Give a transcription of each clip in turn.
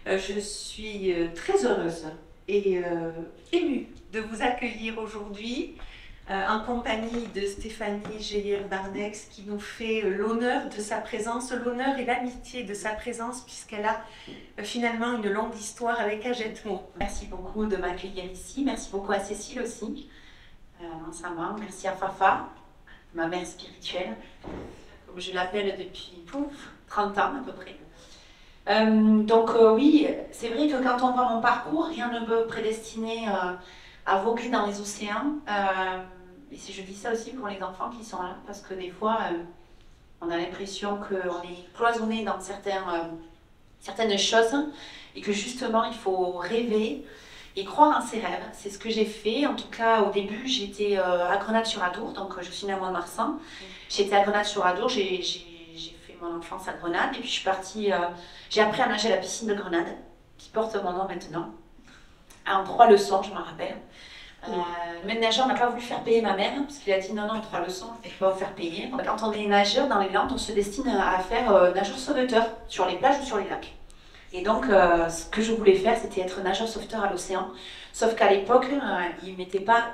Je suis très heureuse et émue de vous accueillir aujourd'hui en compagnie de Stéphanie Gélier-Barnex qui nous fait l'honneur de sa présence, l'honneur et l'amitié de sa présence puisqu'elle a finalement une longue histoire avec Agetmo. Merci beaucoup de m'accueillir ici, merci beaucoup à Cécile aussi, sincèrement, merci à Fafa, ma mère spirituelle, comme je l'appelle depuis 30 ans à peu près. Oui, c'est vrai que quand on voit mon parcours, rien ne me prédestinait à voguer dans les océans. Et si je dis ça aussi pour les enfants qui sont là, parce que des fois, on a l'impression qu'on est cloisonné dans certaines choses et que justement, il faut rêver et croire en ses rêves. C'est ce que j'ai fait. En tout cas, au début, j'étais à Grenade-sur-Adour, donc je suis née à Mont-de-Marsan. J'étais à Grenade-sur-Adour, j'ai fait mon enfance à Grenade et puis je suis partie, j'ai appris à nager à la piscine de Grenade, qui porte mon nom maintenant, en 3 leçons, je m'en rappelle. Le maître nageur n'a pas voulu faire payer ma mère, parce qu'il a dit non, 3 leçons, il ne faut pas vous faire payer. Quand on est nageur dans les Landes, on se destine à faire nageur sauveteur, sur les plages ou sur les lacs. Et donc, ce que je voulais faire, c'était être nageur sauveteur à l'océan. Sauf qu'à l'époque, ils ne mettaient pas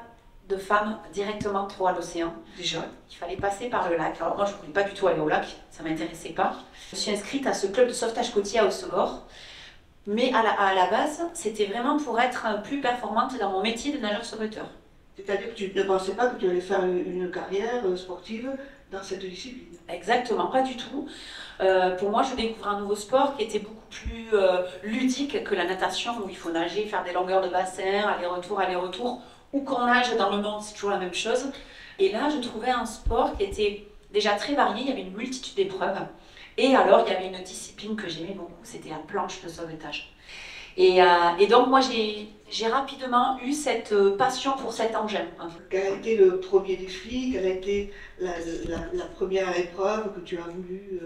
de femmes directement trop à l'océan. Déjà, il fallait passer par le lac. Alors moi, je ne voulais pas du tout aller au lac, ça ne m'intéressait pas. Je suis inscrite à ce club de sauvetage côtier à Hossegor. Mais à la base, c'était vraiment pour être plus performante dans mon métier de nageur sauveteur. C'est-à-dire que tu ne pensais pas que tu allais faire une carrière sportive dans cette discipline? Exactement, pas du tout. Pour moi, je découvrais un nouveau sport qui était beaucoup plus ludique que la natation, où il faut nager, faire des longueurs de bassin, aller-retour, ou qu'on nage dans le monde, c'est toujours la même chose. Et là, je trouvais un sport qui était déjà très varié, il y avait une multitude d'épreuves. Et alors, il y avait une discipline que j'aimais beaucoup, c'était la planche de sauvetage. Et donc, moi, j'ai rapidement eu cette passion pour cet engin. Quel a été le premier défi? Quelle a été la première épreuve que tu as voulu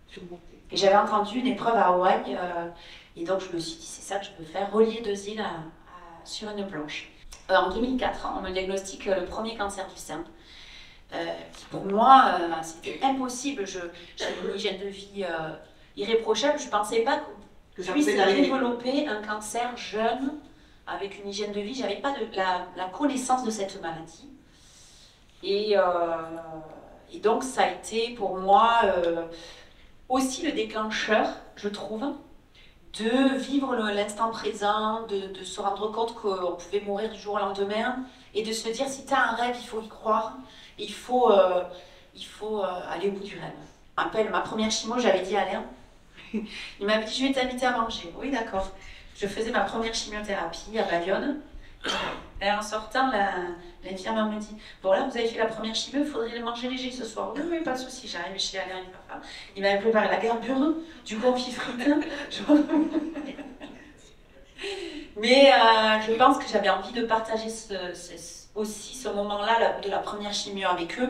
surmonter? J'avais entendu une épreuve à Hawaï, et donc je me suis dit, c'est ça que je peux faire, relier 2 îles sur une planche. En 2004, on me diagnostique le premier cancer du sein. Pour moi, c'était impossible. J'avais une hygiène de vie irréprochable. Je ne pensais pas que je puisse développer un cancer jeune avec une hygiène de vie. Je n'avais pas la connaissance de cette maladie. Et donc, ça a été pour moi aussi le déclencheur, je trouve, de vivre l'instant présent, de se rendre compte qu'on pouvait mourir du jour au lendemain et de se dire, si tu as un rêve, il faut y croire. Il faut aller au bout du rêve. Je me rappelle, ma première chimio, j'avais dit à Alain, il m'avait dit, je vais t'inviter à manger. Oui, d'accord. Je faisais ma première chimiothérapie à Bayonne. Et en sortant, l'infirmière me dit, bon là, vous avez fait la première chimio, il faudrait le manger léger ce soir. Oui, oui, pas de souci. J'arrive chez Alain et papa. Il m'avait préparé la garbure, du confit frites. Mais je pense que j'avais envie de partager aussi ce moment-là de la première chimio avec eux.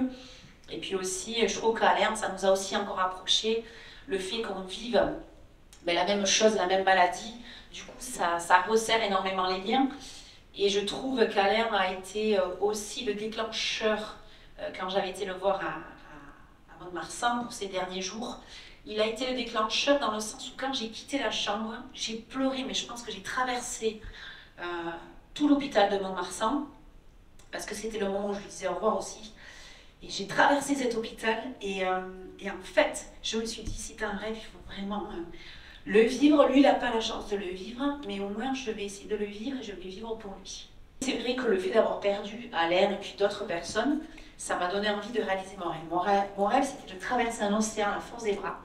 Et puis aussi, je trouve qu'à Alain, ça nous a aussi encore rapproché le fait qu'on vive la même chose, la même maladie. Du coup, ça resserre énormément les liens. Et je trouve qu'Alain a été aussi le déclencheur quand j'avais été le voir à Mont-de-Marsan pour ces derniers jours. Il a été le déclencheur dans le sens où quand j'ai quitté la chambre, j'ai pleuré, mais je pense que j'ai traversé tout l'hôpital de Mont-de-Marsan, parce que c'était le moment où je lui disais au revoir aussi. Et j'ai traversé cet hôpital et en fait, je me suis dit, si tu as un rêve, il faut vraiment le vivre. Lui, il n'a pas la chance de le vivre, mais au moins, je vais essayer de le vivre et je vais vivre pour lui. C'est vrai que le fait d'avoir perdu Alain et puis d'autres personnes, ça m'a donné envie de réaliser mon rêve. Mon rêve, c'était de traverser un océan à la force des bras.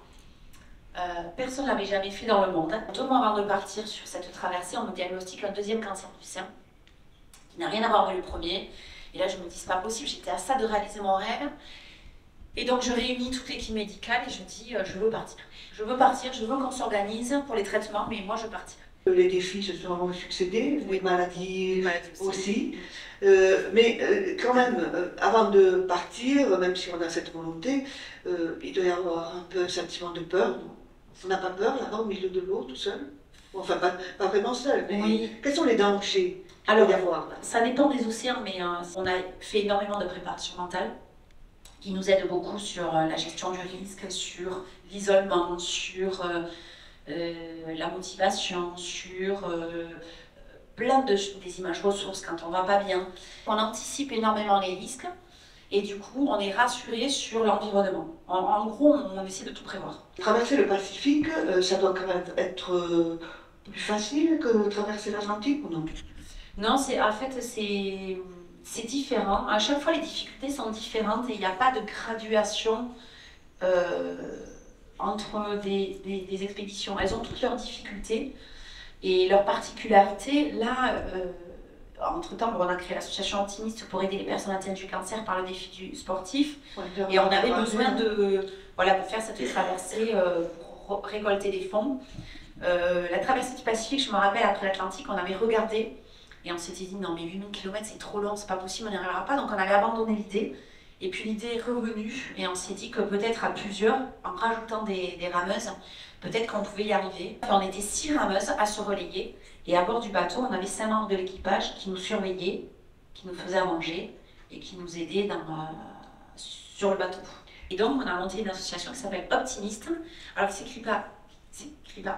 Personne ne l'avait jamais fait dans le monde. 2 mois avant de partir sur cette traversée, on me diagnostique un 2e cancer du sein, qui n'a rien à voir avec le premier. Et là, je me dis, c'est pas possible, j'étais à ça de réaliser mon rêve. Et donc, je réunis toute l'équipe médicale et je dis, je veux partir. Je veux partir, je veux qu'on s'organise pour les traitements, mais moi, je veux partir. Les défis se sont succédés, les maladies aussi. Mais quand même, avant de partir, même si on a cette volonté, il doit y avoir un peu un sentiment de peur. On n'a pas peur là-bas au milieu de l'eau, tout seul? Enfin, pas vraiment seul, mais oui. Quels sont les dangers qu'il peut y avoir là? Ça dépend des océans, mais on a fait énormément de préparation mentale qui nous aide beaucoup sur la gestion du risque, sur l'isolement, sur la motivation, sur plein des images ressources quand on va pas bien. On anticipe énormément les risques et du coup on est rassuré sur l'environnement. En gros, on essaie de tout prévoir. Traverser le Pacifique, ça doit quand même être plus facile que traverser l'Atlantique ou non? Non, en fait, c'est différent. À chaque fois, les difficultés sont différentes et il n'y a pas de graduation entre des expéditions. Elles ont toutes leurs difficultés et leurs particularités. Là, entre-temps, on a créé l'association Optimiste pour aider les personnes atteintes du cancer par le défi du sportif. Et on avait besoin de faire cette traversée pour récolter des fonds. La traversée du Pacifique, je me rappelle, après l'Atlantique, on avait regardé et on s'était dit non mais 8000 km c'est trop long, c'est pas possible, on n'y arrivera pas. Donc on avait abandonné l'idée. Et puis l'idée est revenue et on s'est dit que peut-être à plusieurs, en rajoutant des rameuses, peut-être qu'on pouvait y arriver. On était 6 rameuses à se relayer et à bord du bateau, on avait 5 membres de l'équipage qui nous surveillaient, qui nous faisaient à manger et qui nous aidaient sur le bateau. Et donc on a monté une association qui s'appelle Optimiste. Alors qui s'écrit pas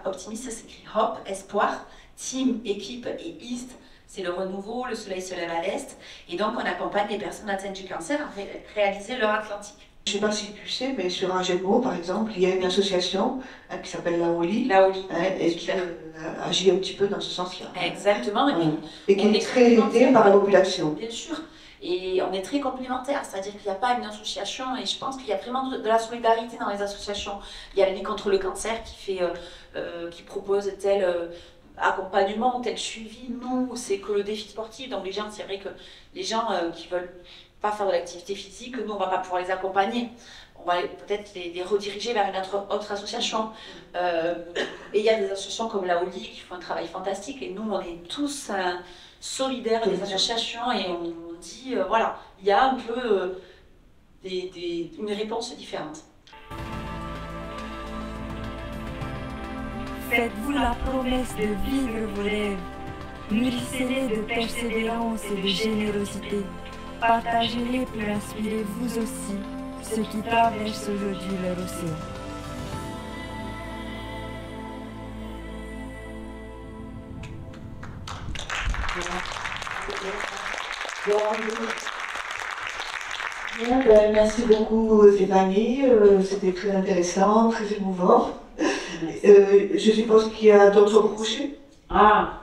Optimiste, ça s'écrit Hop, espoir, Team, équipe et East. C'est le renouveau, le soleil se lève à l'est. Et donc, on accompagne les personnes atteintes du cancer à réaliser leur Atlantique. Je ne sais pas si tu sais, mais sur Agenmo, par exemple, il y a une association qui s'appelle Laoli. Laoli. Et qui agit un petit peu dans ce sens-là. Exactement. Et qui est très aidée par la population. Bien sûr. Et on est très complémentaires, c'est-à-dire qu'il n'y a pas une association, et je pense qu'il y a vraiment de la solidarité dans les associations. Il y a la Ligue contre le cancer qui propose tel accompagnement, tel suivi. Nous, c'est que le défi sportif, donc c'est vrai que les gens qui veulent pas faire de l'activité physique, nous, on va pas pouvoir les accompagner. On va peut-être les rediriger vers une autre association. Et il y a des associations comme la Oli qui font un travail fantastique, et nous, on est tous solidaires des associations, et on dit, voilà, il y a un peu une réponse différente. Faites-vous la promesse de vivre vos rêves. Mûrissez-les de persévérance et de générosité. Partagez-les pour inspirer vous aussi ceux qui traversent aujourd'hui leur océan. Merci beaucoup Stéphanie, c'était très intéressant, très émouvant. Je suppose qu'il y a d'autres projets. Ah,